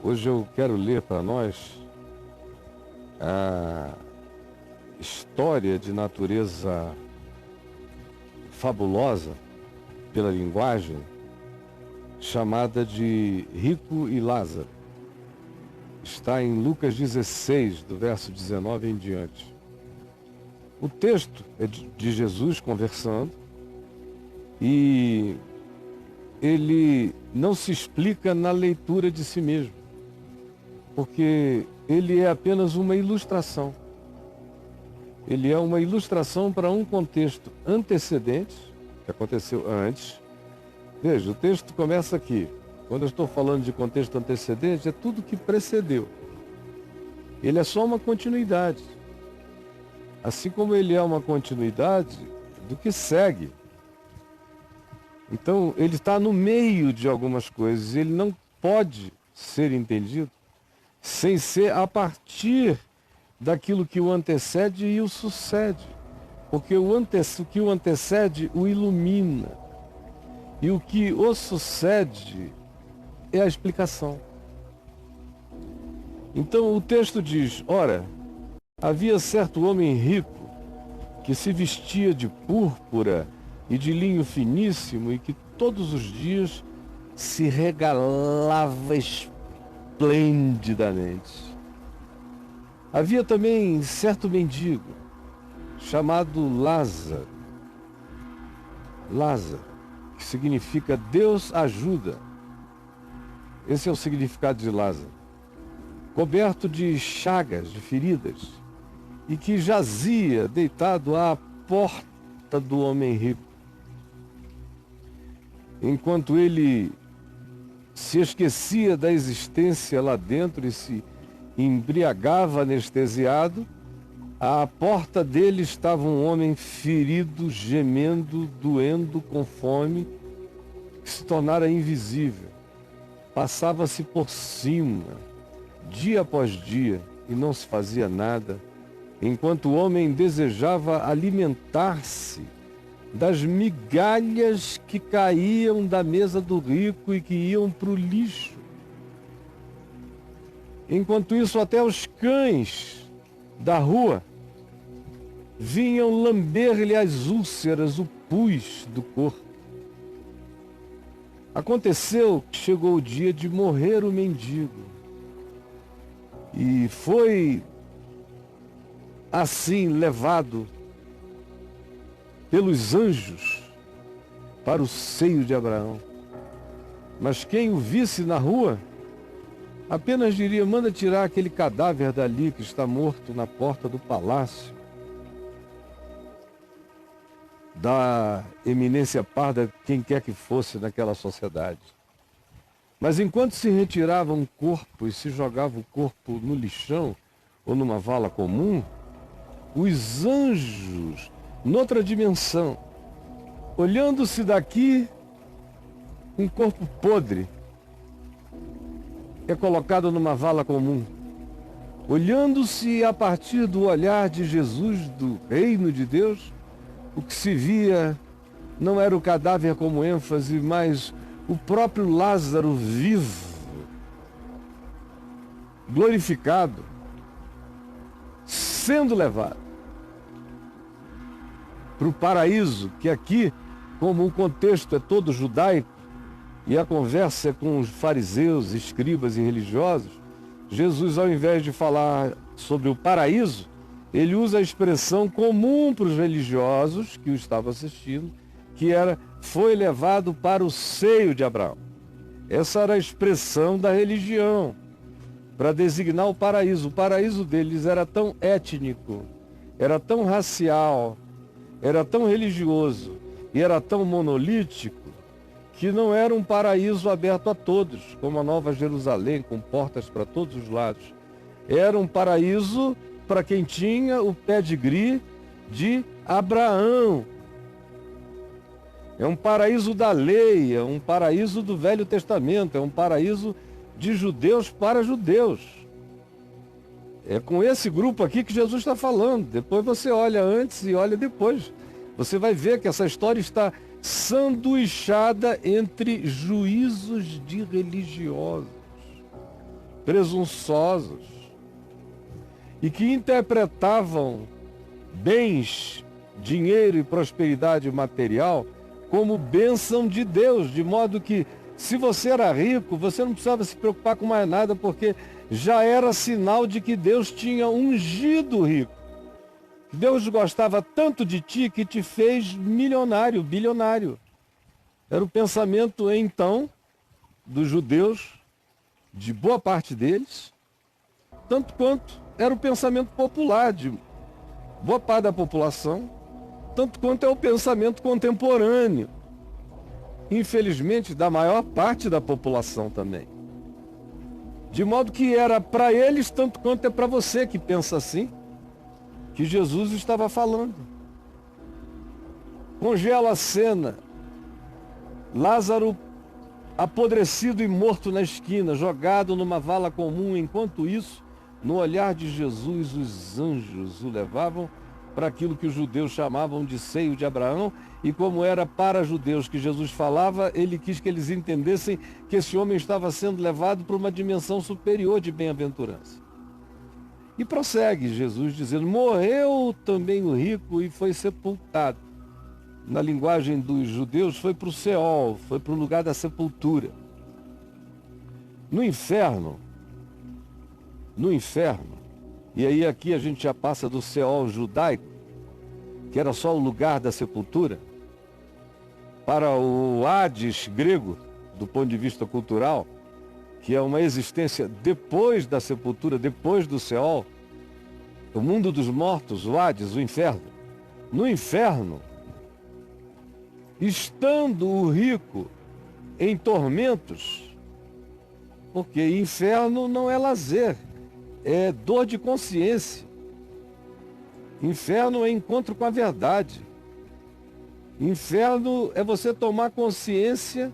Hoje eu quero ler para nós a história de natureza fabulosa pela linguagem, chamada de Rico e Lázaro. Está em Lucas 16, do verso 19 em diante. O texto é de Jesus conversando e ele não se explica na leitura de si mesmo, porque ele é apenas uma ilustração. Ele é uma ilustração para um contexto antecedente, que aconteceu antes. Veja, o texto começa aqui. Quando eu estou falando de contexto antecedente, é tudo que precedeu. Ele é só uma continuidade. Assim como ele é uma continuidade do que segue. Então, ele está no meio de algumas coisas. Ele não pode ser entendido sem ser a partir daquilo que o antecede e o sucede. Porque o que o antecede o ilumina. E o que o sucede é a explicação. Então o texto diz: ora, havia certo homem rico que se vestia de púrpura e de linho finíssimo e que todos os dias se regalava esplendidamente. Havia também certo mendigo chamado Lázaro. Lázaro, que significa Deus ajuda. Esse é o significado de Lázaro. Coberto de chagas, de feridas, e que jazia deitado à porta do homem rico. Enquanto ele se esquecia da existência lá dentro e se embriagava anestesiado, à porta dele estava um homem ferido, gemendo, doendo, com fome, que se tornara invisível. Passava-se por cima, dia após dia, e não se fazia nada, enquanto o homem desejava alimentar-se das migalhas que caíam da mesa do rico e que iam para o lixo. Enquanto isso, até os cães da rua vinham lamber-lhe as úlceras, o pus do corpo. Aconteceu que chegou o dia de morrer o mendigo. E foi assim levado pelos anjos para o seio de Abraão. Mas quem o visse na rua apenas diria: manda tirar aquele cadáver dali que está morto na porta do palácio da eminência parda, quem quer que fosse naquela sociedade. Mas enquanto se retirava um corpo e se jogava o corpo no lixão ou numa vala comum, os anjos, noutra dimensão, olhando-se daqui, um corpo podre é colocado numa vala comum. Olhando-se a partir do olhar de Jesus, do reino de Deus, o que se via não era o cadáver como ênfase, mas o próprio Lázaro vivo, glorificado, sendo levado para o paraíso, que aqui, como o contexto é todo judaico, e a conversa é com os fariseus, escribas e religiosos, Jesus, ao invés de falar sobre o paraíso, ele usa a expressão comum para os religiosos que o estavam assistindo, que era: foi levado para o seio de Abraão. Essa era a expressão da religião para designar o paraíso. O paraíso deles era tão étnico, era tão racial, era tão religioso e era tão monolítico que não era um paraíso aberto a todos, como a Nova Jerusalém, com portas para todos os lados. Era um paraíso para quem tinha o pedigree de Abraão. É um paraíso da lei, é um paraíso do Velho Testamento, é um paraíso de judeus para judeus. É com esse grupo aqui que Jesus está falando. Depois você olha antes e olha depois. Você vai ver que essa história está sanduichada entre juízos de religiosos. presunçosos e que interpretavam bens, dinheiro e prosperidade material como bênção de Deus, de modo que se você era rico, você não precisava se preocupar com mais nada, porque já era sinal de que Deus tinha ungido o rico. Deus gostava tanto de ti que te fez milionário, bilionário. Era o pensamento, então, dos judeus, de boa parte deles, tanto quanto era o pensamento popular de boa parte da população, tanto quanto é o pensamento contemporâneo, infelizmente, da maior parte da população também. De modo que era para eles, tanto quanto é para você que pensa assim, que Jesus estava falando. Congela a cena. Lázaro apodrecido e morto na esquina, jogado numa vala comum. Enquanto isso, no olhar de Jesus, os anjos o levavam para aquilo que os judeus chamavam de seio de Abraão, e como era para judeus que Jesus falava, ele quis que eles entendessem que esse homem estava sendo levado para uma dimensão superior de bem-aventurança. E prossegue Jesus dizendo: morreu também o rico e foi sepultado. Na linguagem dos judeus, foi para o Seol, foi para o lugar da sepultura. No inferno, e aí aqui a gente já passa do Seol judaico, que era só o lugar da sepultura, para o Hades grego, do ponto de vista cultural, que é uma existência depois da sepultura, depois do Seol, o mundo dos mortos, o Hades, o inferno. No inferno, estando o rico em tormentos, porque inferno não é lazer, é dor de consciência. Inferno é encontro com a verdade. Inferno é você tomar consciência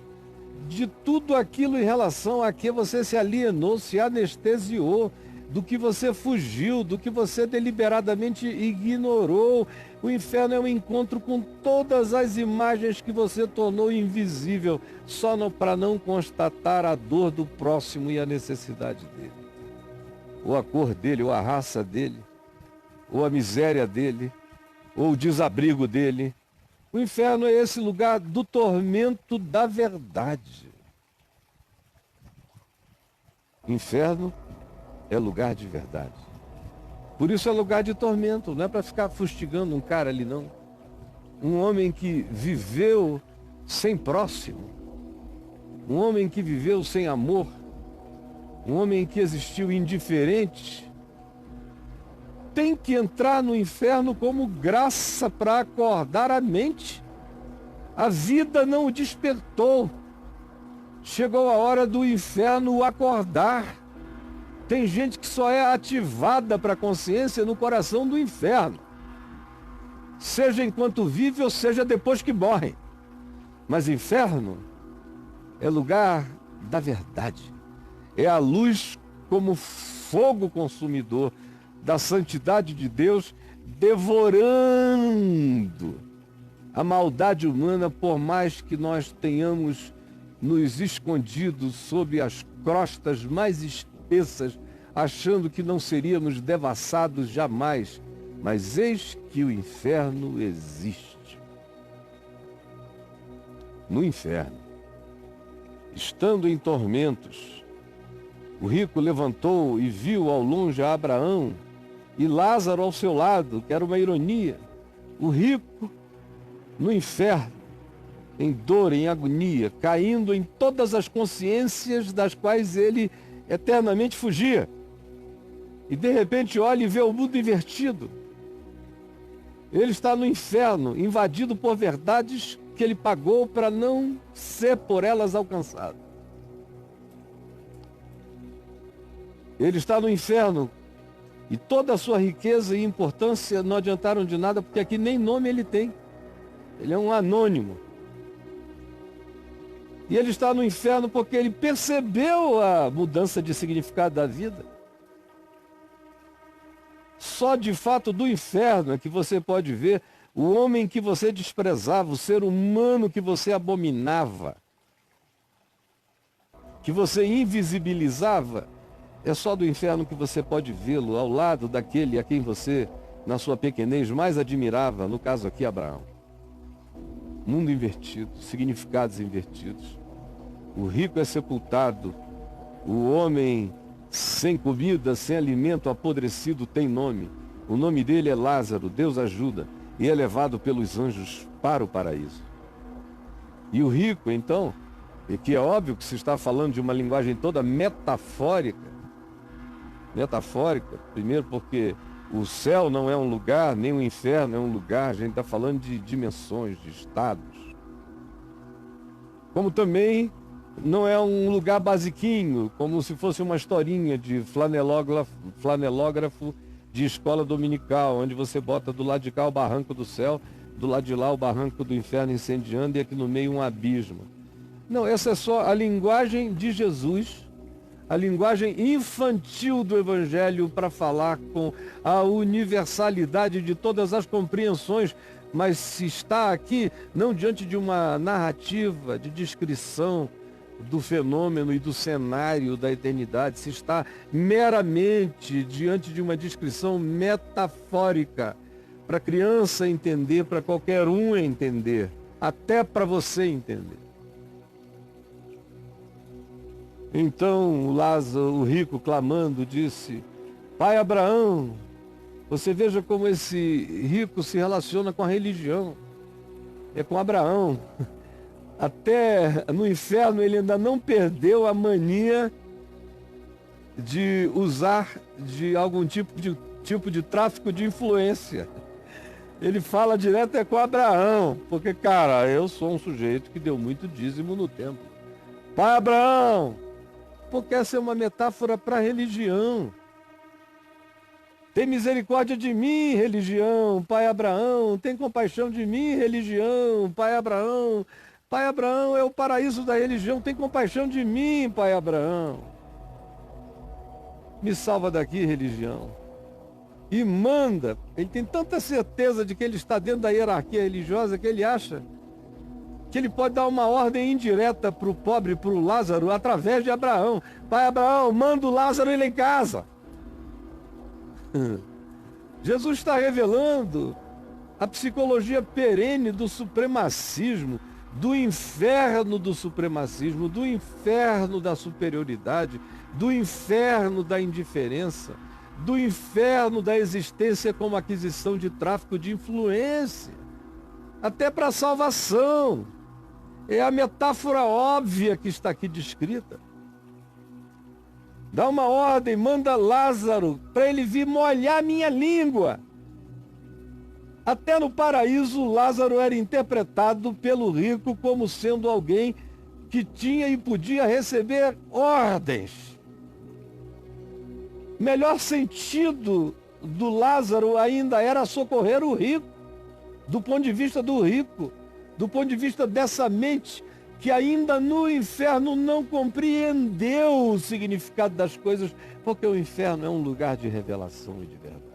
de tudo aquilo em relação a que você se alienou, se anestesiou, do que você fugiu, do que você deliberadamente ignorou. O inferno é um encontro com todas as imagens que você tornou invisível, só para não constatar a dor do próximo e a necessidade dele, ou a cor dele, ou a raça dele, ou a miséria dele, ou o desabrigo dele. O inferno é esse lugar do tormento da verdade. Inferno é lugar de verdade. Por isso é lugar de tormento, não é para ficar fustigando um cara ali, não. Um homem que viveu sem próximo, um homem que viveu sem amor, um homem que existiu indiferente, tem que entrar no inferno como graça para acordar a mente. A vida não o despertou. Chegou a hora do inferno acordar. Tem gente que só é ativada para a consciência no coração do inferno, seja enquanto vive ou seja depois que morre. Mas inferno é lugar da verdade. É a luz como fogo consumidor da santidade de Deus, devorando a maldade humana, por mais que nós tenhamos nos escondido sob as crostas mais espessas, achando que não seríamos devassados jamais. Mas eis que o inferno existe. No inferno, estando em tormentos, o rico levantou e viu ao longe a Abraão e Lázaro ao seu lado, que era uma ironia. O rico no inferno, em dor, em agonia, caindo em todas as consciências das quais ele eternamente fugia. E de repente olha e vê o mundo invertido. Ele está no inferno, invadido por verdades que ele pagou para não ser por elas alcançado. Ele está no inferno e toda a sua riqueza e importância não adiantaram de nada, porque aqui nem nome ele tem. Ele é um anônimo. E ele está no inferno porque ele percebeu a mudança de significado da vida. Só de fato do inferno é que você pode ver o homem que você desprezava, o ser humano que você abominava, que você invisibilizava, É só do inferno que você pode vê-lo ao lado daquele a quem você, na sua pequenez, mais admirava, no caso aqui, Abraão. Mundo invertido, significados invertidos. O rico é sepultado, o homem sem comida, sem alimento, apodrecido, tem nome. O nome dele é Lázaro, Deus ajuda, e é levado pelos anjos para o paraíso. E o rico, então, e que é óbvio que se está falando de uma linguagem toda metafórica, primeiro porque o céu não é um lugar, nem o inferno é um lugar, a gente está falando de dimensões, de estados. Como também não é um lugar basiquinho, como se fosse uma historinha de flanelógrafo de escola dominical, onde você bota do lado de cá o barranco do céu, do lado de lá o barranco do inferno incendiando e aqui no meio um abismo. Não, essa é só a linguagem de Jesus, a linguagem infantil do Evangelho para falar com a universalidade de todas as compreensões, mas se está aqui não diante de uma narrativa de descrição do fenômeno e do cenário da eternidade, se está meramente diante de uma descrição metafórica, para a criança entender, para qualquer um entender, até para você entender. Então Lázaro, o rico, clamando, disse: Pai Abraão, você veja como esse rico se relaciona com a religião. É com Abraão. Até no inferno ele ainda não perdeu a mania de usar de algum tipo de tráfico de influência. Ele fala direto com Abraão, porque, cara, eu sou um sujeito que deu muito dízimo no templo. Pai Abraão, porque essa é uma metáfora para a religião. Tem misericórdia de mim, religião, Pai Abraão, tem compaixão de mim, religião, Pai Abraão. Pai Abraão é o paraíso da religião, tem compaixão de mim, Pai Abraão. Me salva daqui, religião. E manda, ele tem tanta certeza de que ele está dentro da hierarquia religiosa que ele acha que ele pode dar uma ordem indireta para o pobre, para o Lázaro, através de Abraão. Pai Abraão, manda o Lázaro ir lá em casa. Jesus está revelando a psicologia perene do supremacismo, do inferno do supremacismo, do inferno da superioridade, do inferno da indiferença, do inferno da existência como aquisição de tráfico de influência, até para a salvação. É a metáfora óbvia que está aqui descrita. Dá uma ordem, manda Lázaro para ele vir molhar minha língua. Até no paraíso, Lázaro era interpretado pelo rico como sendo alguém que tinha e podia receber ordens. Melhor sentido do Lázaro ainda era socorrer o rico, do ponto de vista do rico, do ponto de vista dessa mente que ainda no inferno não compreendeu o significado das coisas, porque o inferno é um lugar de revelação e de verdade.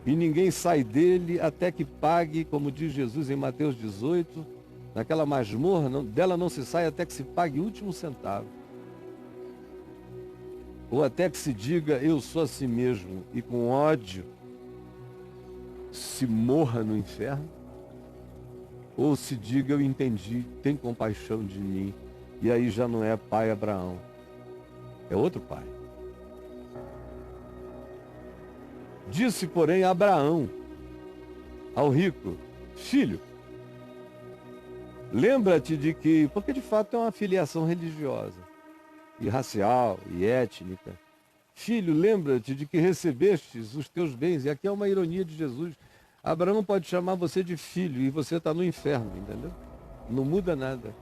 E ninguém sai dele até que pague, como diz Jesus em Mateus 18, naquela masmorra, dela não se sai até que se pague o último centavo. Ou até que se diga, eu sou a si mesmo, e com ódio se morra no inferno. Ou se diga, eu entendi, tem compaixão de mim. E aí já não é pai Abraão, é outro pai. Disse, porém, Abraão ao rico: filho, lembra-te de que, porque de fato é uma filiação religiosa, e racial, e étnica. Filho, lembra-te de que recebestes os teus bens, e aqui é uma ironia de Jesus. Abraão pode chamar você de filho e você está no inferno, entendeu? Não muda nada.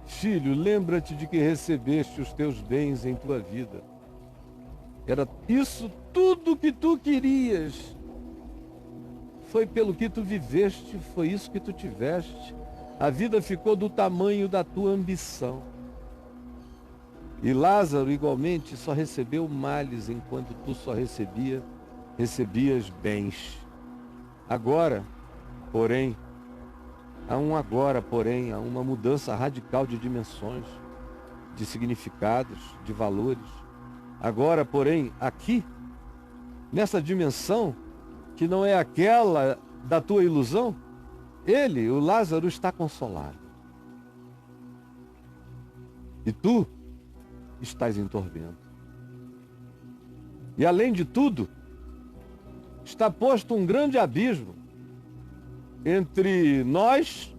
Filho, lembra-te de que recebeste os teus bens em tua vida. Era isso tudo que tu querias. Foi pelo que tu viveste, foi isso que tu tiveste. A vida ficou do tamanho da tua ambição. E Lázaro, igualmente, só recebeu males, enquanto tu só recebias bens. Agora, porém, há uma mudança radical de dimensões, de significados, de valores. Agora, porém, aqui, nessa dimensão, que não é aquela da tua ilusão, ele, o Lázaro, está consolado. E tu estás em tormento. E além de tudo, está posto um grande abismo entre nós,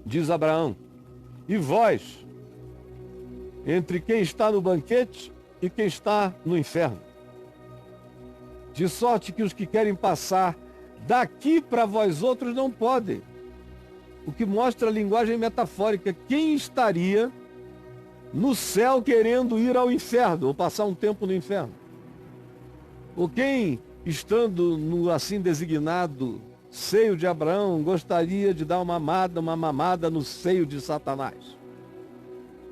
diz Abraão, e vós, entre quem está no banquete e quem está no inferno. De sorte que os que querem passar daqui para vós outros não podem. O que mostra a linguagem metafórica. Quem estaria no céu querendo ir ao inferno, ou passar um tempo no inferno? Ou quem, estando no assim designado seio de Abraão, gostaria de dar uma mamada no seio de Satanás?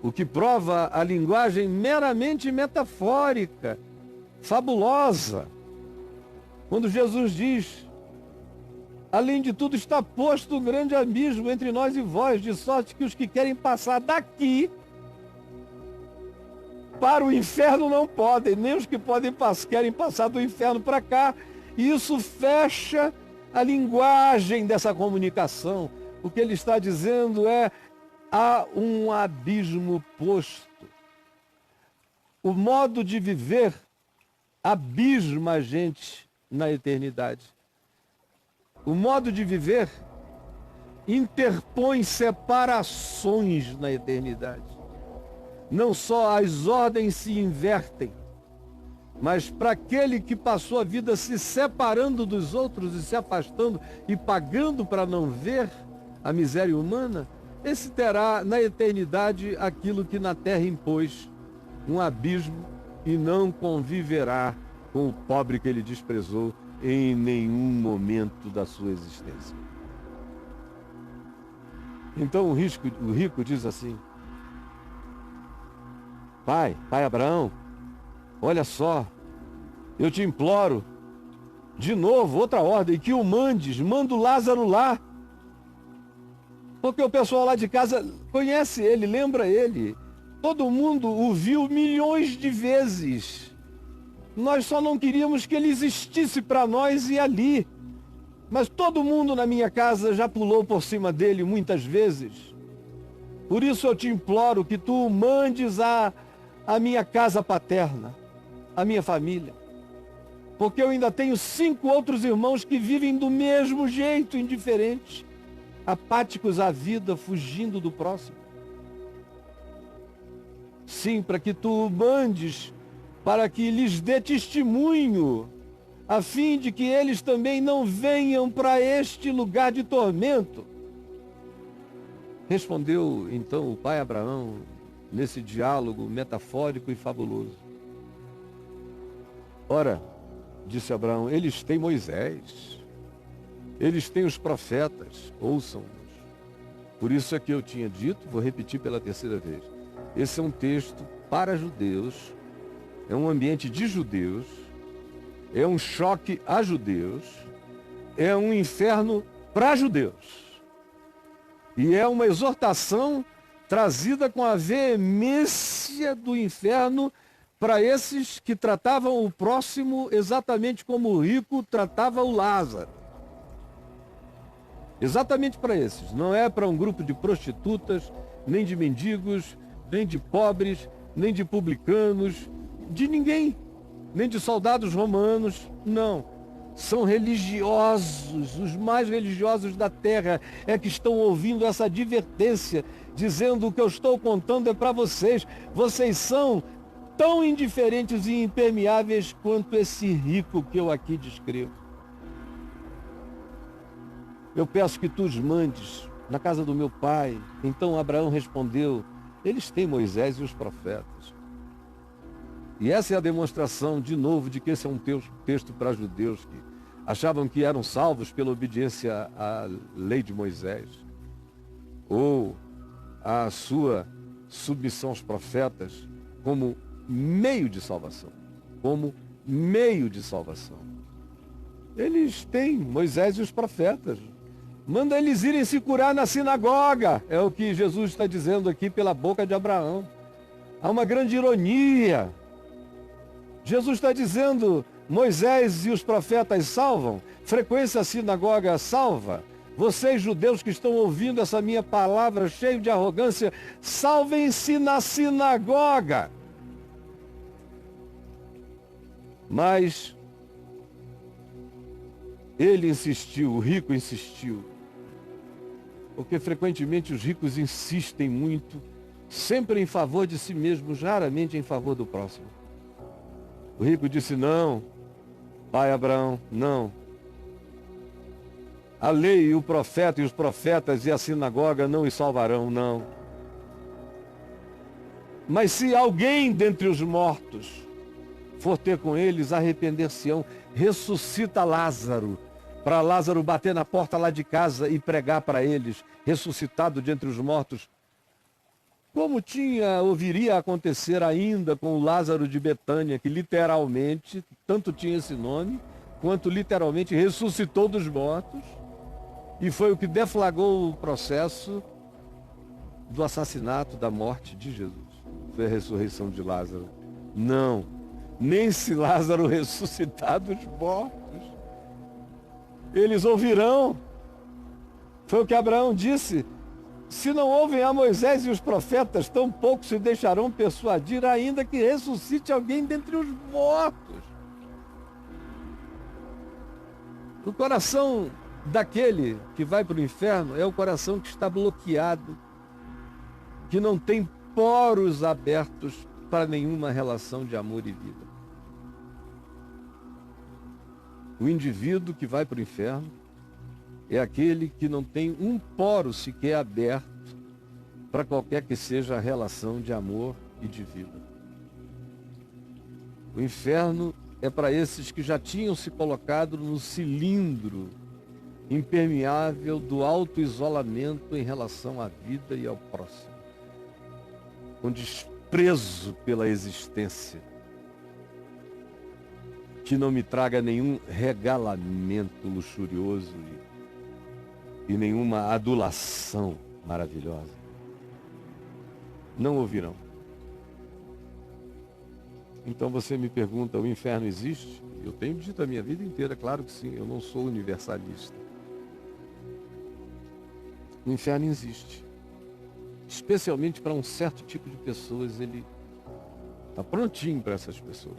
O que prova a linguagem meramente metafórica, fabulosa. Quando Jesus diz, além de tudo está posto um grande abismo entre nós e vós, de sorte que os que querem passar daqui para o inferno não podem, nem os que querem passar do inferno para cá. E isso fecha a linguagem dessa comunicação. O que ele está dizendo é, há um abismo posto. O modo de viver abisma a gente na eternidade. O modo de viver interpõe separações na eternidade. Não só as ordens se invertem, mas para aquele que passou a vida se separando dos outros e se afastando e pagando para não ver a miséria humana, esse terá na eternidade aquilo que na terra impôs, um abismo, e não conviverá com o pobre que ele desprezou em nenhum momento da sua existência. Então o rico diz assim, Pai Abraão, olha só, eu te imploro, de novo, outra ordem, que o manda o Lázaro lá. Porque o pessoal lá de casa conhece ele, lembra ele. Todo mundo o viu milhões de vezes. Nós só não queríamos que ele existisse para nós e ali. Mas todo mundo na minha casa já pulou por cima dele muitas vezes. Por isso eu te imploro que tu mandes a minha casa paterna, a minha família. Porque eu ainda tenho 5 outros irmãos que vivem do mesmo jeito, indiferentes, apáticos à vida, fugindo do próximo. Sim, para que tu mandes, para que lhes dê testemunho, a fim de que eles também não venham para este lugar de tormento. Respondeu então o pai Abraão, nesse diálogo metafórico e fabuloso. Ora, disse Abraão, eles têm Moisés, eles têm os profetas, ouçam-nos. Por isso é que eu tinha dito, vou repetir pela terceira vez, esse é um texto para judeus, é um ambiente de judeus, é um choque a judeus, é um inferno para judeus. E é uma exortação trazida com a veemência do inferno para esses que tratavam o próximo exatamente como o rico tratava o Lázaro. Exatamente para esses. Não é para um grupo de prostitutas, nem de mendigos, nem de pobres, nem de publicanos, de ninguém, nem de soldados romanos, não. São religiosos, os mais religiosos da terra é que estão ouvindo essa advertência, dizendo o que eu estou contando é para vocês. Vocês são tão indiferentes e impermeáveis quanto esse rico que eu aqui descrevo. Eu peço que tu os mandes na casa do meu pai. Então Abraão respondeu, eles têm Moisés e os profetas. E essa é a demonstração, de novo, de que esse é um texto para judeus que achavam que eram salvos pela obediência à lei de Moisés, ou à sua submissão aos profetas como meio de salvação. Como meio de salvação. Eles têm Moisés e os profetas. Manda eles irem se curar na sinagoga. É o que Jesus está dizendo aqui pela boca de Abraão. Há uma grande ironia. Jesus está dizendo, Moisés e os profetas salvam, frequência à sinagoga salva. Vocês, judeus que estão ouvindo essa minha palavra cheio de arrogância, salvem-se na sinagoga. Mas ele insistiu, o rico insistiu. Porque frequentemente os ricos insistem muito, sempre em favor de si mesmos, raramente em favor do próximo. O rico disse, não, pai Abraão, não. A lei e o profeta e os profetas e a sinagoga não os salvarão, não. Mas se alguém dentre os mortos for ter com eles, arrepender-se-ão, ressuscita Lázaro, para Lázaro bater na porta lá de casa e pregar para eles, ressuscitado de entre os mortos. Como viria a acontecer ainda com o Lázaro de Betânia, que literalmente, tanto tinha esse nome, quanto literalmente ressuscitou dos mortos, e foi o que deflagrou o processo do assassinato, da morte de Jesus. Foi a ressurreição de Lázaro. Não, nem se Lázaro ressuscitar dos mortos, eles ouvirão. Foi o que Abraão disse. Se não ouvem a Moisés e os profetas, tampouco se deixarão persuadir, ainda que ressuscite alguém dentre os mortos. O coração daquele que vai para o inferno é o coração que está bloqueado, que não tem poros abertos para nenhuma relação de amor e vida. O indivíduo que vai para o inferno é aquele que não tem um poro sequer aberto para qualquer que seja a relação de amor e de vida. O inferno é para esses que já tinham se colocado no cilindro impermeável do auto-isolamento em relação à vida e ao próximo, com desprezo pela existência, que não me traga nenhum regalamento luxurioso e nenhuma adulação maravilhosa. Não ouvirão. Então você me pergunta, o inferno existe? Eu tenho dito a minha vida inteira, claro que sim, eu não sou universalista. O inferno existe. Especialmente para um certo tipo de pessoas, ele está prontinho para essas pessoas.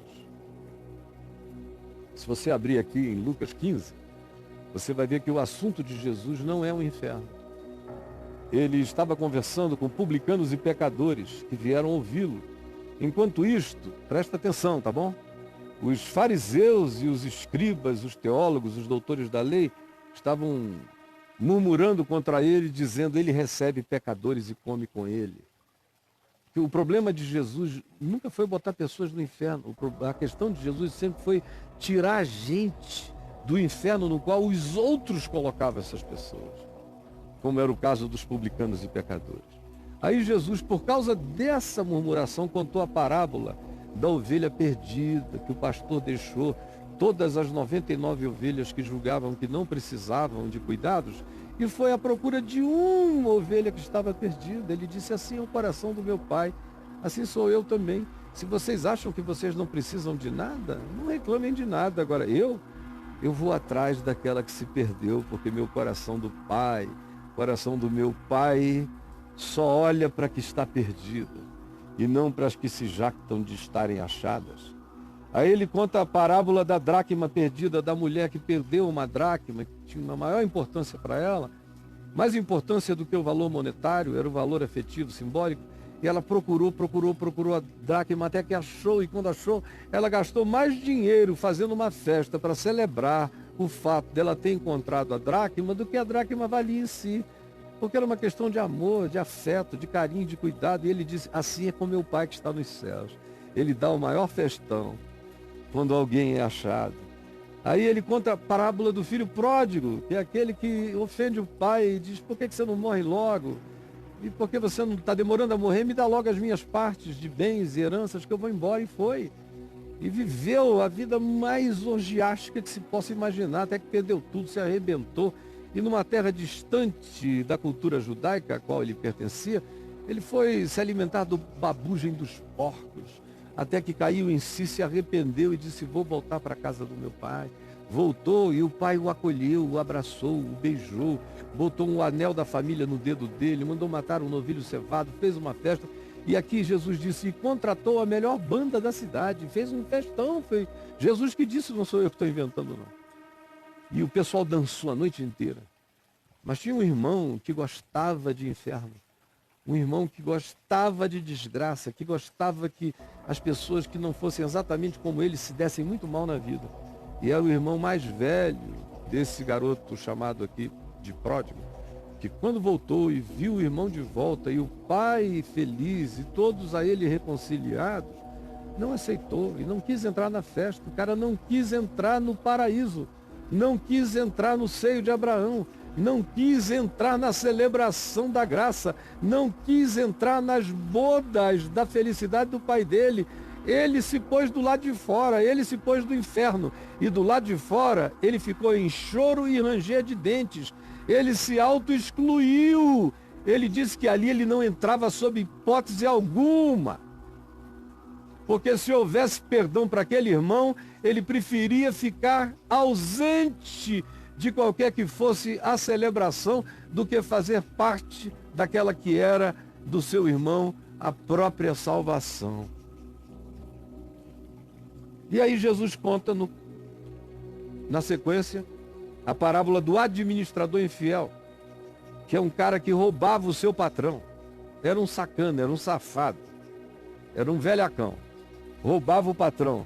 Se você abrir aqui em Lucas 15, você vai ver que o assunto de Jesus não é o inferno. Ele estava conversando com publicanos e pecadores que vieram ouvi-lo. Enquanto isto, presta atenção, tá bom? Os fariseus e os escribas, os teólogos, os doutores da lei, estavam murmurando contra ele, dizendo, ele recebe pecadores e come com ele. O problema de Jesus nunca foi botar pessoas no inferno. A questão de Jesus sempre foi tirar a gente do inferno no qual os outros colocavam essas pessoas, como era o caso dos publicanos e pecadores. Aí Jesus, por causa dessa murmuração, contou a parábola da ovelha perdida, que o pastor deixou todas as 99 ovelhas que julgavam que não precisavam de cuidados, e foi à procura de uma ovelha que estava perdida. Ele disse, assim é o coração do meu Pai, assim sou eu também. Se vocês acham que vocês não precisam de nada, não reclamem de nada. Agora, eu vou atrás daquela que se perdeu, porque meu coração do Pai, coração do meu Pai, só olha para a que está perdida, e não para as que se jactam de estarem achadas. Aí ele conta a parábola da dracma perdida, da mulher que perdeu uma dracma, que tinha uma maior importância para ela, mais importância do que o valor monetário, era o valor afetivo, simbólico, e ela procurou a dracma até que achou, e quando achou, ela gastou mais dinheiro fazendo uma festa para celebrar o fato dela ter encontrado a dracma do que a dracma valia em si, porque era uma questão de amor, de afeto, de carinho, de cuidado, e ele disse, assim é com meu Pai que está nos céus. Ele dá o maior festão quando alguém é achado. Aí ele conta a parábola do filho pródigo, que é aquele que ofende o pai e diz, por que você não morre logo? E por que você não está demorando a morrer? Me dá logo as minhas partes de bens e heranças que eu vou embora. E foi. E viveu a vida mais orgiástica que se possa imaginar, até que perdeu tudo, se arrebentou. E numa terra distante da cultura judaica a qual ele pertencia, Ele foi se alimentar do babugem dos porcos, até que caiu em si, se arrependeu e disse: vou voltar para a casa do meu pai. Voltou e o pai o acolheu, o abraçou, o beijou, botou um anel da família no dedo dele, mandou matar um novilho cevado, fez uma festa. E aqui Jesus disse, e contratou a melhor banda da cidade, fez um festão. Foi Jesus que disse, não sou eu que estou inventando não. E o pessoal dançou a noite inteira. Mas tinha um irmão que gostava de inferno, um irmão que gostava de desgraça, que gostava que as pessoas que não fossem exatamente como ele se dessem muito mal na vida. E era o irmão mais velho desse garoto chamado aqui de pródigo, que quando voltou e viu o irmão de volta e o pai feliz e todos a ele reconciliados, não aceitou e não quis entrar na festa. O cara não quis entrar no paraíso, não quis entrar no seio de Abraão, não quis entrar na celebração da graça, não quis entrar nas bodas da felicidade do pai dele. Ele se pôs do lado de fora, ele se pôs do inferno. E do lado de fora, ele ficou em choro e ranger de dentes. Ele se auto-excluiu. Ele disse que ali ele não entrava sob hipótese alguma. Porque se houvesse perdão para aquele irmão, ele preferia ficar ausente de qualquer que fosse a celebração do que fazer parte daquela que era do seu irmão a própria salvação. E aí Jesus conta na sequência a parábola do administrador infiel, que é um cara que roubava o seu patrão. Era um sacana, era um safado, era um velhacão. Roubava o patrão.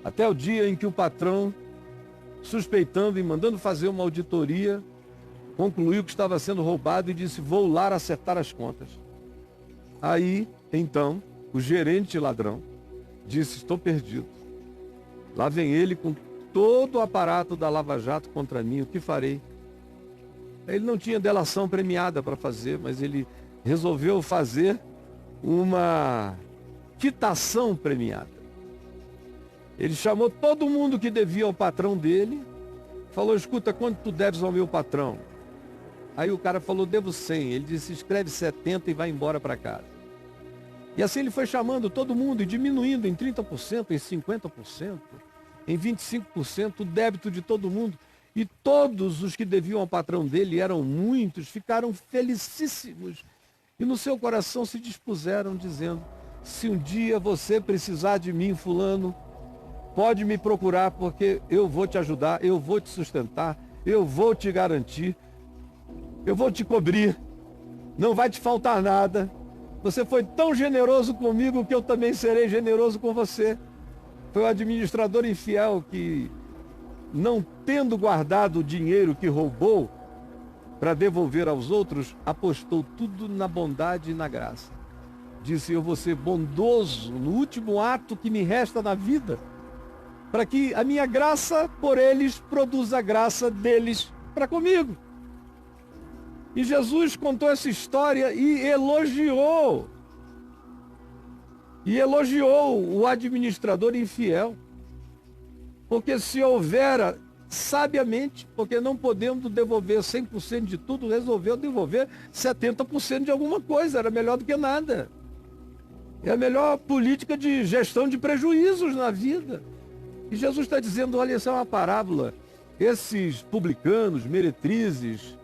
Até o dia em que o patrão, suspeitando e mandando fazer uma auditoria, concluiu que estava sendo roubado e disse, vou lá acertar as contas. Aí, então, o gerente ladrão disse, estou perdido. Lá vem ele com todo o aparato da Lava Jato contra mim, o que farei? Ele não tinha delação premiada para fazer, mas ele resolveu fazer uma quitação premiada. Ele chamou todo mundo que devia ao patrão dele, falou, escuta, quanto tu deves ao meu patrão? Aí o cara falou, devo 100. Ele disse, escreve 70 e vai embora para casa. E assim ele foi chamando todo mundo e diminuindo em 30%, em 50%, em 25% o débito de todo mundo. E todos os que deviam ao patrão dele, eram muitos, ficaram felicíssimos. E no seu coração se dispuseram dizendo, se um dia você precisar de mim, fulano, pode me procurar porque eu vou te ajudar, eu vou te sustentar, eu vou te garantir, eu vou te cobrir, não vai te faltar nada. Você foi tão generoso comigo que eu também serei generoso com você. Foi o administrador infiel que, não tendo guardado o dinheiro que roubou para devolver aos outros, apostou tudo na bondade e na graça. Disse, eu vou ser bondoso no último ato que me resta na vida, para que a minha graça por eles produza a graça deles para comigo. E Jesus contou essa história e elogiou o administrador infiel. Porque se houvera sabiamente, porque não podendo devolver 100% de tudo, resolveu devolver 70% de alguma coisa, era melhor do que nada. É a melhor política de gestão de prejuízos na vida. E Jesus está dizendo, olha, essa é uma parábola. Esses publicanos, meretrizes,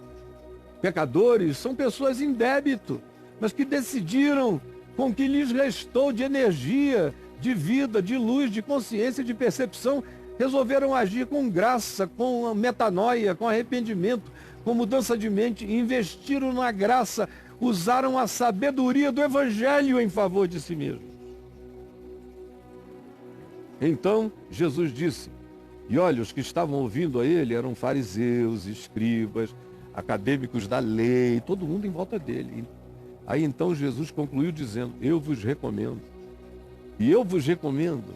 pecadores, são pessoas em débito, mas que decidiram com o que lhes restou de energia, de vida, de luz, de consciência, de percepção, resolveram agir com graça, com metanoia, com arrependimento, com mudança de mente, investiram na graça, usaram a sabedoria do Evangelho em favor de si mesmos. Então, Jesus disse, e olha, os que estavam ouvindo a ele eram fariseus, escribas, acadêmicos da lei, todo mundo em volta dele. Aí então Jesus concluiu dizendo, eu vos recomendo. E eu vos recomendo.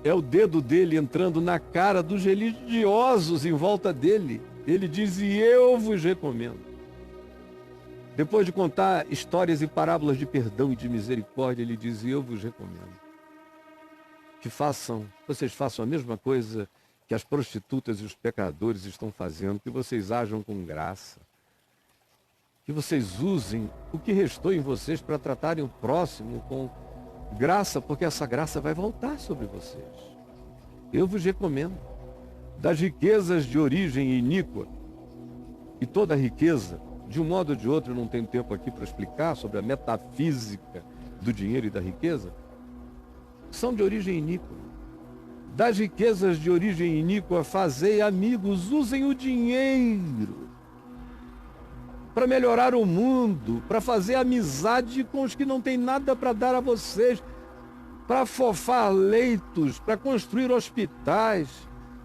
É o dedo dele entrando na cara dos religiosos em volta dele. Ele diz, e eu vos recomendo. Depois de contar histórias e parábolas de perdão e de misericórdia, ele diz, e eu vos recomendo. Que vocês façam a mesma coisa que as prostitutas e os pecadores estão fazendo, que vocês ajam com graça. que vocês usem o que restou em vocês para tratarem o próximo com graça, porque essa graça vai voltar sobre vocês. Eu vos recomendo, das riquezas de origem iníqua, e toda riqueza, de um modo ou de outro, eu não tenho tempo aqui para explicar sobre a metafísica do dinheiro e da riqueza, são de origem iníqua. Das riquezas de origem iníqua, fazei amigos, usem o dinheiro para melhorar o mundo, para fazer amizade com os que não têm nada para dar a vocês, para afofar leitos, para construir hospitais,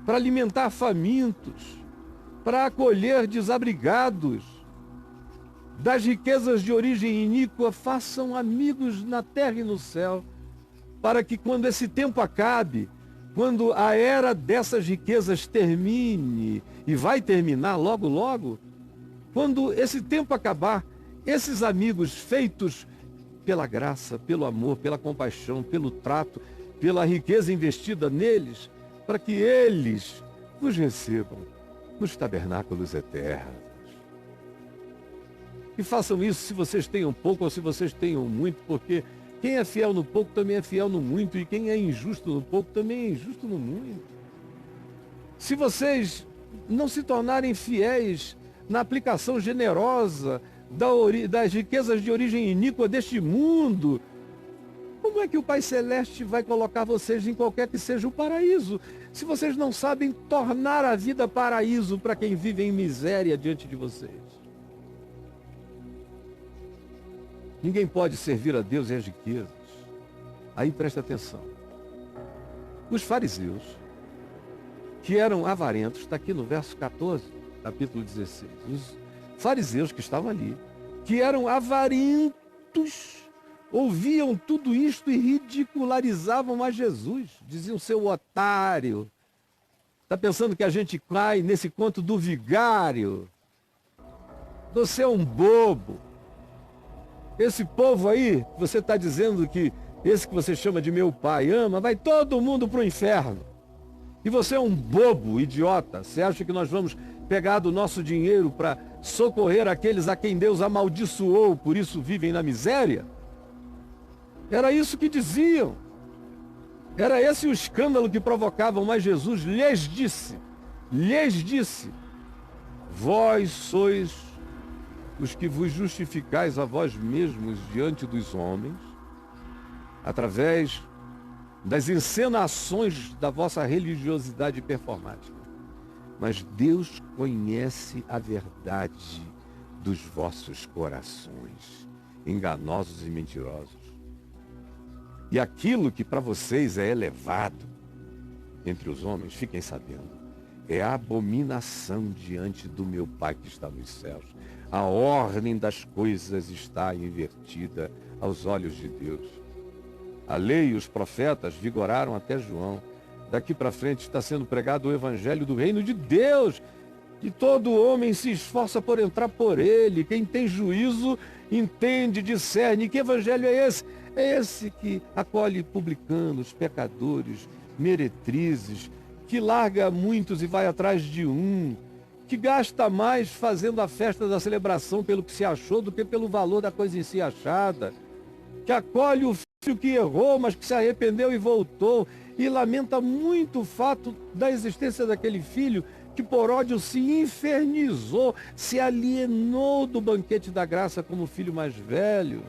para alimentar famintos, para acolher desabrigados. Das riquezas de origem iníqua, façam amigos na terra e no céu, para que quando esse tempo acabe, quando a era dessas riquezas termine, e vai terminar logo, logo, quando esse tempo acabar, esses amigos feitos pela graça, pelo amor, pela compaixão, pelo trato, pela riqueza investida neles, para que eles vos recebam nos tabernáculos eternos. E façam isso se vocês tenham pouco ou se vocês tenham muito, porque quem é fiel no pouco também é fiel no muito, e quem é injusto no pouco também é injusto no muito. Se vocês não se tornarem fiéis na aplicação generosa das riquezas de origem iníqua deste mundo, como é que o Pai Celeste vai colocar vocês em qualquer que seja o paraíso, se vocês não sabem tornar a vida paraíso para quem vive em miséria diante de vocês? Ninguém pode servir a Deus e as riquezas. Aí presta atenção. Os fariseus, que eram avarentos, está aqui no verso 14, capítulo 16. Os fariseus que estavam ali, que eram avarentos, ouviam tudo isto e ridicularizavam a Jesus. Diziam: seu otário, está pensando que a gente cai nesse conto do vigário? Você é um bobo. Esse povo aí, você está dizendo que esse que você chama de meu pai ama, vai todo mundo para o inferno. E você é um bobo, idiota. Você acha que nós vamos pegar do nosso dinheiro para socorrer aqueles a quem Deus amaldiçoou, por isso vivem na miséria? Era isso que diziam. Era esse o escândalo que provocavam, mas Jesus lhes disse, vós sois os que vos justificais a vós mesmos diante dos homens, através das encenações da vossa religiosidade performática. Mas Deus conhece a verdade dos vossos corações, enganosos e mentirosos. E aquilo que para vocês é elevado entre os homens, fiquem sabendo, é abominação diante do meu Pai que está nos céus. A ordem das coisas está invertida aos olhos de Deus. A lei e os profetas vigoraram até João. Daqui para frente está sendo pregado o evangelho do reino de Deus. E todo homem se esforça por entrar por ele. Quem tem juízo entende, discerne. Que evangelho é esse? É esse que acolhe publicanos, pecadores, meretrizes, que larga muitos e vai atrás de um, que gasta mais fazendo a festa da celebração pelo que se achou do que pelo valor da coisa em si achada, que acolhe o filho que errou, mas que se arrependeu e voltou, e lamenta muito o fato da existência daquele filho que por ódio se infernizou, se alienou do banquete da graça como filho mais velho.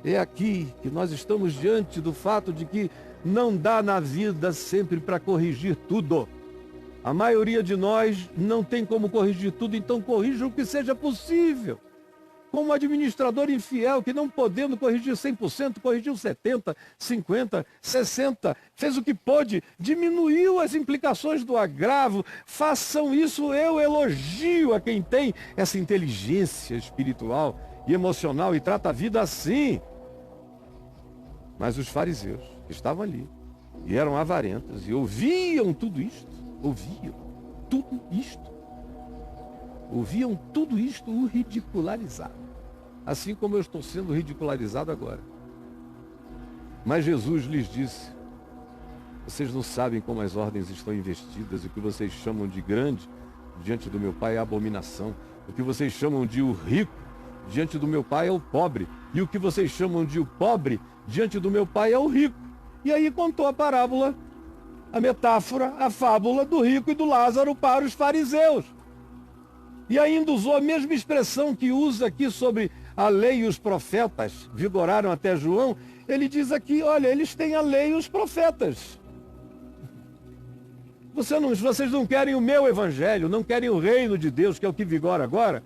É aqui que nós estamos diante do fato de que não dá na vida sempre para corrigir tudo. A maioria de nós não tem como corrigir tudo, então corrija o que seja possível. Como administrador infiel, que não podendo corrigir 100%, corrigiu 70%, 50%, 60%, fez o que pôde, diminuiu as implicações do agravo. Façam isso, eu elogio a quem tem essa inteligência espiritual e emocional e trata a vida assim. Mas os fariseus que estavam ali e eram avarentos e ouviam tudo isto, ouviam tudo isto, o ridicularizaram. Assim como eu estou sendo ridicularizado agora. Mas Jesus lhes disse: vocês não sabem como as ordens estão investidas, o que vocês chamam de grande diante do meu Pai é abominação. O que vocês chamam de o rico diante do meu Pai é o pobre. E o que vocês chamam de o pobre, diante do meu Pai é o rico. E aí contou a parábola, a metáfora, a fábula do rico e do Lázaro para os fariseus. E ainda usou a mesma expressão que usa aqui sobre a lei e os profetas, vigoraram até João. Ele diz aqui, olha, eles têm a lei e os profetas. Vocês não querem o meu evangelho, não querem o reino de Deus, que é o que vigora agora,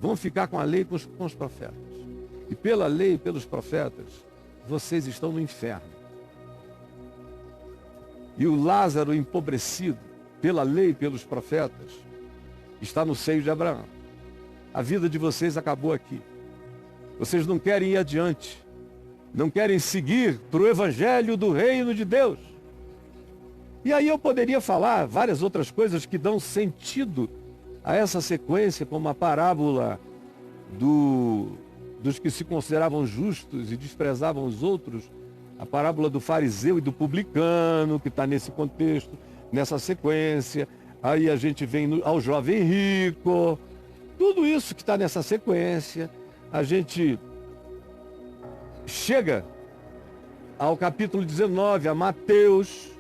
vão ficar com a lei e com os profetas. E pela lei e pelos profetas, vocês estão no inferno. E o Lázaro empobrecido, pela lei e pelos profetas, está no seio de Abraão. A vida de vocês acabou aqui. Vocês não querem ir adiante. Não querem seguir para o evangelho do reino de Deus. E aí eu poderia falar várias outras coisas que dão sentido a essa sequência, como a parábola dos que se consideravam justos e desprezavam os outros, a parábola do fariseu e do publicano, que está nesse contexto, nessa sequência. Aí a gente vem ao jovem rico, tudo isso que está nessa sequência. A gente chega ao capítulo 19, a Mateus,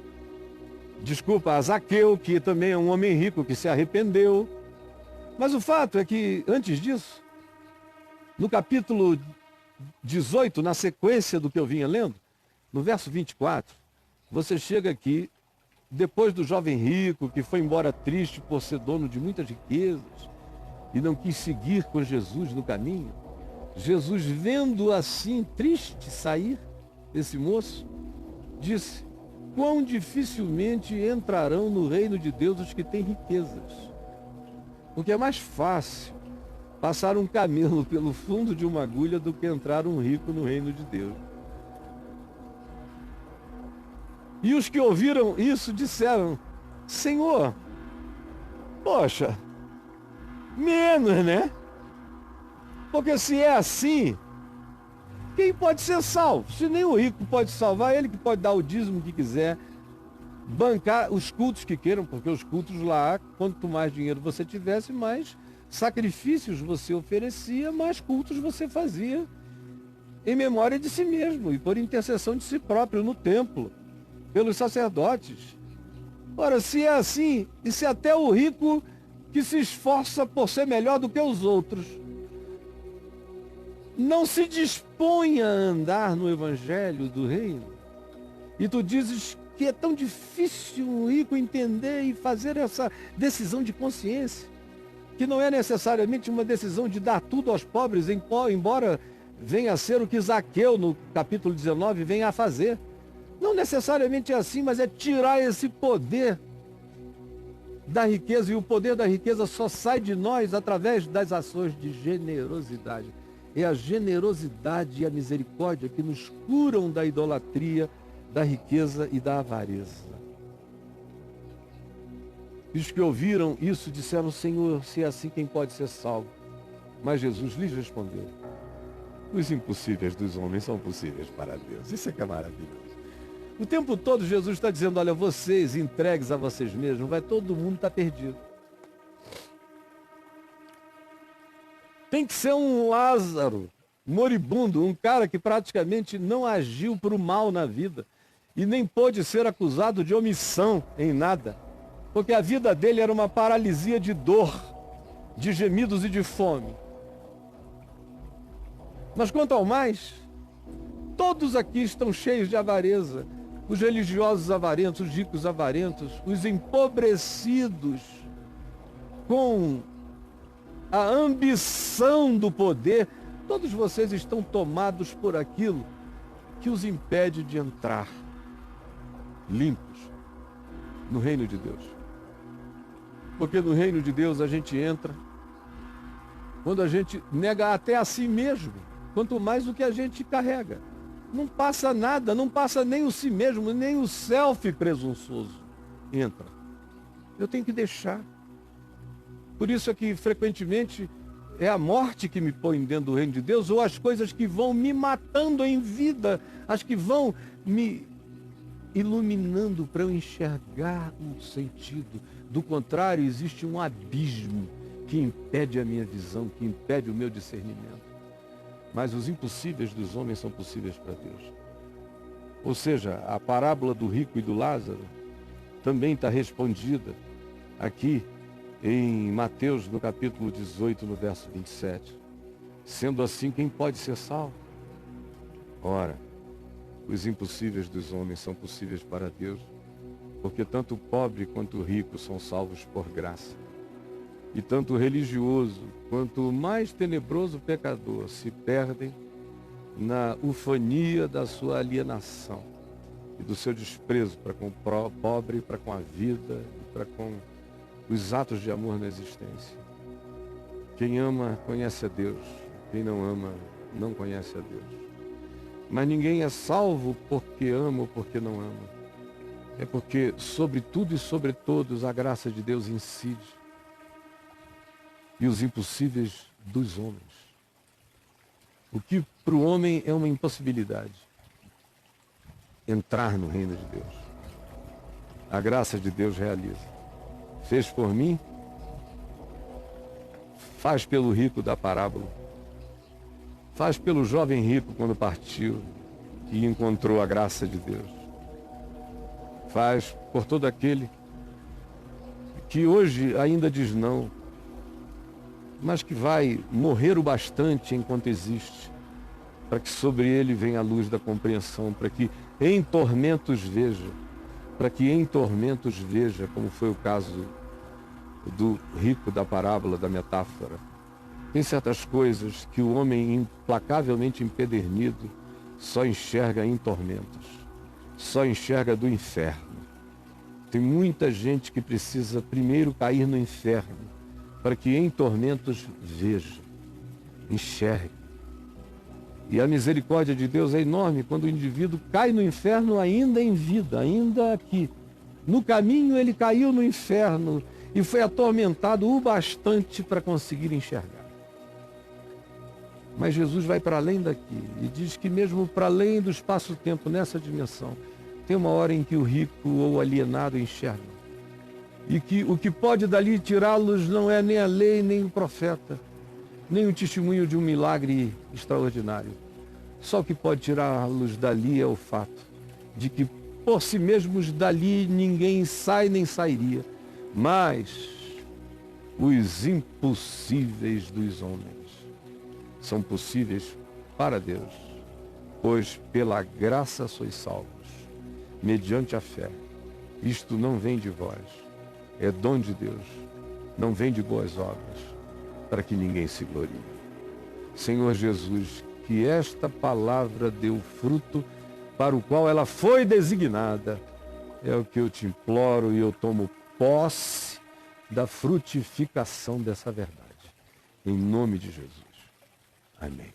a Zaqueu, que também é um homem rico que se arrependeu. Mas o fato é que, antes disso, no capítulo 18, na sequência do que eu vinha lendo, no verso 24, você chega aqui, depois do jovem rico, que foi embora triste por ser dono de muitas riquezas e não quis seguir com Jesus no caminho. Jesus, vendo assim triste sair esse moço, disse: quão dificilmente entrarão no reino de Deus os que têm riquezas. Porque é mais fácil passar um camelo pelo fundo de uma agulha do que entrar um rico no reino de Deus. E os que ouviram isso disseram: Senhor, poxa, menos, né? Porque se é assim, quem pode ser salvo? Se nem o rico pode salvar, ele que pode dar o dízimo que quiser, bancar os cultos que queiram, porque os cultos lá, quanto mais dinheiro você tivesse, mais sacrifícios você oferecia, mais cultos você fazia em memória de si mesmo e por intercessão de si próprio no templo, pelos sacerdotes. Ora, se é assim, e se até o rico que se esforça por ser melhor do que os outros não se dispõe a andar no evangelho do reino, e tu dizes que é tão difícil um rico entender e fazer essa decisão de consciência, que não é necessariamente uma decisão de dar tudo aos pobres, embora venha a ser o que Zaqueu, no capítulo 19, venha a fazer. Não necessariamente é assim, mas é tirar esse poder da riqueza, e o poder da riqueza só sai de nós através das ações de generosidade. É a generosidade e a misericórdia que nos curam da idolatria, da riqueza e da avareza. E os que ouviram isso disseram: Senhor, se é assim, quem pode ser salvo? Mas Jesus lhes respondeu: os impossíveis dos homens são possíveis para Deus. Isso é que é maravilhoso. O tempo todo Jesus está dizendo: olha, vocês entregues a vocês mesmos, todo mundo estar perdido. Tem que ser um Lázaro moribundo, um cara que praticamente não agiu para o mal na vida e nem pôde ser acusado de omissão em nada, porque a vida dele era uma paralisia de dor, de gemidos e de fome. Mas quanto ao mais, todos aqui estão cheios de avareza. Os religiosos avarentos, os ricos avarentos, os empobrecidos com a ambição do poder, todos vocês estão tomados por aquilo que os impede de entrar limpos no reino de Deus. Porque no reino de Deus a gente entra quando a gente nega até a si mesmo, quanto mais o que a gente carrega. Não passa nada, não passa nem o si mesmo, nem o selfie presunçoso entra. Eu tenho que deixar. Por isso é que frequentemente é a morte que me põe dentro do reino de Deus, ou as coisas que vão me matando em vida, as que vão me iluminando para eu enxergar o sentido. Do contrário, existe um abismo que impede a minha visão, que impede o meu discernimento. mas os impossíveis dos homens são possíveis para Deus. Ou seja, a parábola do rico e do Lázaro também está respondida aqui em Mateus, no capítulo 18, no verso 27. Sendo assim, quem pode ser salvo? Ora, os impossíveis dos homens são possíveis para Deus, porque tanto o pobre quanto o rico são salvos por graça. E tanto o religioso quanto o mais tenebroso pecador se perdem na ufania da sua alienação e do seu desprezo para com o pobre, para com a vida e para com os atos de amor na existência. Quem ama conhece a Deus, quem não ama não conhece a Deus. Mas ninguém é salvo porque ama ou porque não ama. É porque sobre tudo e sobre todos a graça de Deus incide. E os impossíveis dos homens. O que para o homem é uma impossibilidade. Entrar no reino de Deus. A graça de Deus realiza. Fez por mim, faz pelo rico da parábola. Faz pelo jovem rico quando partiu e encontrou a graça de Deus. Faz por todo aquele que hoje ainda diz não, mas que vai morrer o bastante enquanto existe, para que sobre ele venha a luz da compreensão, para que em tormentos veja, como foi o caso do rico da parábola, da metáfora. Tem certas coisas que o homem implacavelmente empedernido só enxerga em tormentos, só enxerga do inferno. Tem muita gente que precisa primeiro cair no inferno, para que em tormentos veja, enxergue. E a misericórdia de Deus é enorme quando o indivíduo cai no inferno ainda em vida, ainda aqui. No caminho ele caiu no inferno e foi atormentado o bastante para conseguir enxergar. Mas Jesus vai para além daqui e diz que mesmo para além do espaço-tempo, nessa dimensão, tem uma hora em que o rico ou o alienado enxerga. E que o que pode dali tirá-los não é nem a lei, nem o profeta, nem o testemunho de um milagre extraordinário. Só o que pode tirá-los dali é o fato de que por si mesmos dali ninguém sai nem sairia, mas os impossíveis dos homens são possíveis para Deus, pois pela graça sois salvos, mediante a fé. Isto não vem de vós, é dom de Deus, não vem de boas obras, para que ninguém se glorie. Senhor Jesus, que esta palavra dê o fruto para o qual ela foi designada, é o que eu te imploro e eu tomo posse da frutificação dessa verdade. Em nome de Jesus. Amém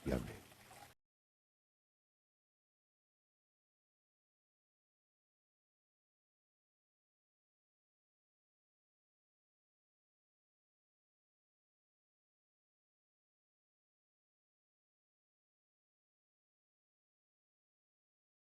e amém.